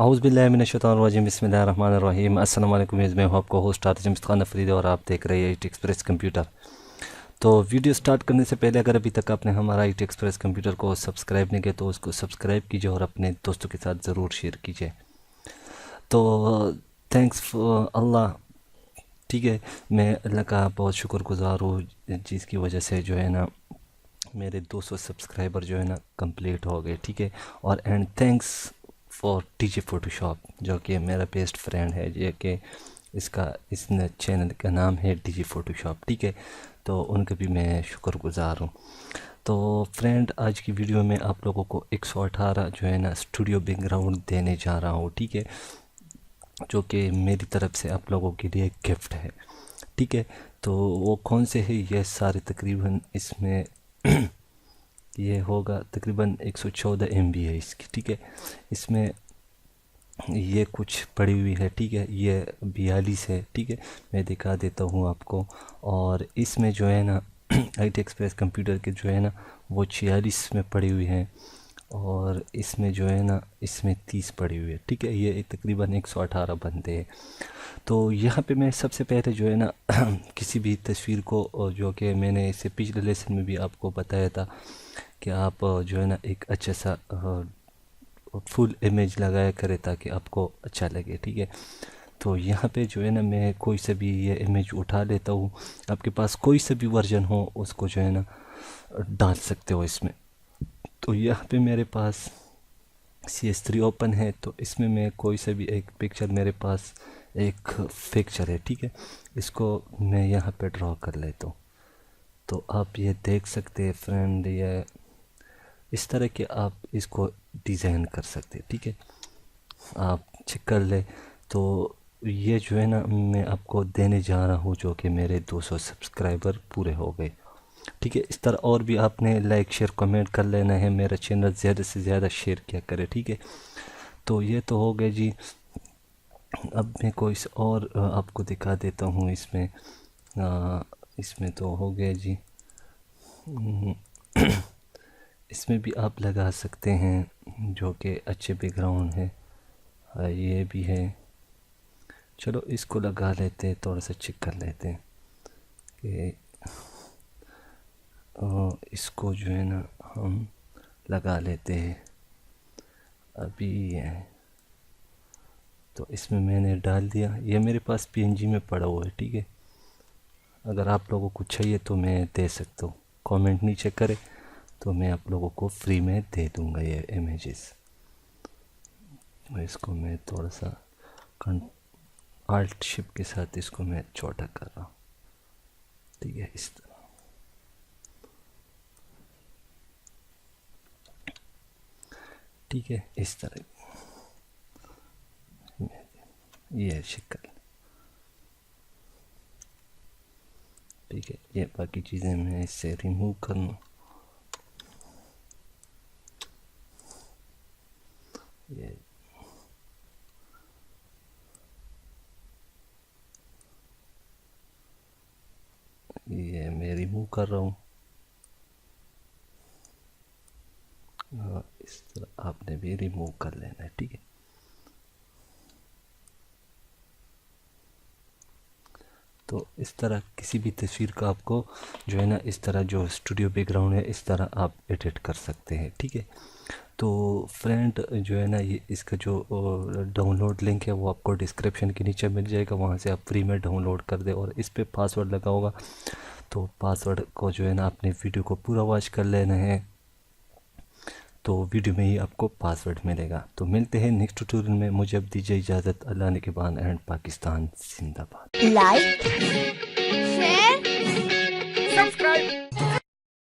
औज़ुबिल्लाहिमिनश्शैतानिर्रजीम बिस्मिल्लाहिर्रहमानिर्रहीम। अस्सलाम वालेकुम। मैं हूं आपका होस्ट आतिश खान अफरीदी और आप देख रहे हैं IT एक्सप्रेस कंप्यूटर। तो वीडियो स्टार्ट करने से पहले अगर अभी तक आपने हमारा IT एक्सप्रेस कंप्यूटर को सब्सक्राइब नहीं किया तो उसको सब्सक्राइब कीजिए और अपने दोस्तों के साथ ज़रूर शेयर कीजिए। तो थैंक्स अल्लाह, ठीक है, मैं अल्लाह का बहुत शुक्रगुज़ार हूँ जिसकी वजह से जो है ना मेरे 200 सब्सक्राइबर जो है ना कंप्लीट हो गए, ठीक है। और and thanks for DJ Photoshop जो कि मेरा बेस्ट फ्रेंड है, जो कि इस चैनल का नाम है डीजे फोटोशॉप, ठीक है। तो उनका भी मैं शुक्रगुज़ार हूँ। तो फ्रेंड, आज की वीडियो में आप लोगों को 118 जो है ना स्टूडियो बैकग्राउंड देने जा रहा हूँ, ठीक है, जो कि मेरी तरफ से आप लोगों के लिए गिफ्ट है, ठीक है। तो वो कौन से है, ये सारे तकरीबन इसमें ये होगा तकरीबन 114 MB है इसकी, ठीक है। इसमें ये कुछ पड़ी हुई है, ठीक है, ये 42 है, ठीक है। मैं दिखा देता हूँ आपको। और इसमें जो है ना IT एक्सप्रेस कंप्यूटर के जो है ना वो 46 में पड़ी हुई है और इसमें जो है ना इसमें 30 पड़ी हुई है, ठीक है। ये तकरीबन 118 बनते हैं। तो यहाँ पे मैं सबसे पहले जो है ना किसी भी तस्वीर को, जो कि मैंने इससे पिछले लेसन में भी आपको बताया था कि आप जो है ना एक अच्छा सा फुल इमेज लगाया करें ताकि आपको अच्छा लगे, ठीक है। तो यहाँ पे जो है ना मैं कोई सा भी ये इमेज उठा लेता हूँ, आपके पास कोई सा भी वर्जन हो उसको जो है ना डाल सकते हो इसमें। तो यहाँ पे मेरे पास CS3 ओपन है, तो इसमें मैं कोई सा भी एक पिक्चर, मेरे पास एक पिक्चर है, ठीक है, इसको मैं यहाँ पे ड्रॉ कर लेता हूँ। तो आप ये देख सकते हैं फ्रेंड, ये इस तरह के आप इसको डिज़ाइन कर सकते हैं, ठीक है। आप चेक कर ले। तो ये जो है ना मैं आपको देने जा रहा हूँ जो कि मेरे 200 सब्सक्राइबर पूरे हो गए, ठीक है। इस तरह और भी आपने लाइक शेयर कमेंट कर लेना है, मेरा चैनल ज़्यादा से ज़्यादा शेयर किया करे, ठीक है। तो ये तो हो गए जी। अब मैं कोई और आपको दिखा देता हूँ इसमें। इसमें तो हो गया जी। इसमें भी आप लगा सकते हैं जो कि अच्छे बैकग्राउंड है। ये भी है, चलो इसको लगा लेते हैं, थोड़ा सा चेक कर लेते हैं कि इसको जो है ना हम लगा लेते हैं अभी। ये तो इसमें मैंने डाल दिया, ये मेरे पास PNG में पड़ा हुआ है, ठीक है। अगर आप लोगों को चाहिए तो मैं दे सकता हूँ, कमेंट नीचे करें तो मैं आप लोगों को फ्री में दे दूँगा ये इमेजेस। तो इसको मैं थोड़ा सा आल्ट शिप के साथ इसको मैं छोटा कर रहा हूँ, ठीक है, इस तरह, ठीक है, इस तरह ये शिकल, ठीक है। ये बाकी चीज़ें मैं इससे रिमूव करना, ये मैं रिमूव कर रहा हूँ। इस तरह आपने भी रिमूव कर लेना है, ठीक है। तो इस तरह किसी भी तस्वीर का आपको जो है ना इस तरह जो स्टूडियो बैकग्राउंड है इस तरह आप एडिट कर सकते हैं, ठीक है। तो फ्रेंड जो है ना ये इसका जो डाउनलोड लिंक है वो आपको डिस्क्रिप्शन के नीचे मिल जाएगा, वहाँ से आप फ्री में डाउनलोड कर दे। और इस पे पासवर्ड लगा होगा, तो पासवर्ड को जो है ना अपने वीडियो को पूरा वॉच कर लेना है, तो वीडियो में ही आपको पासवर्ड मिलेगा। तो मिलते हैं नेक्स्ट ट्यूटोरियल में, मुझे अब दीजिए इजाज़त। अल्लाह ने के बाद एंड पाकिस्तान जिंदाबाद। Like share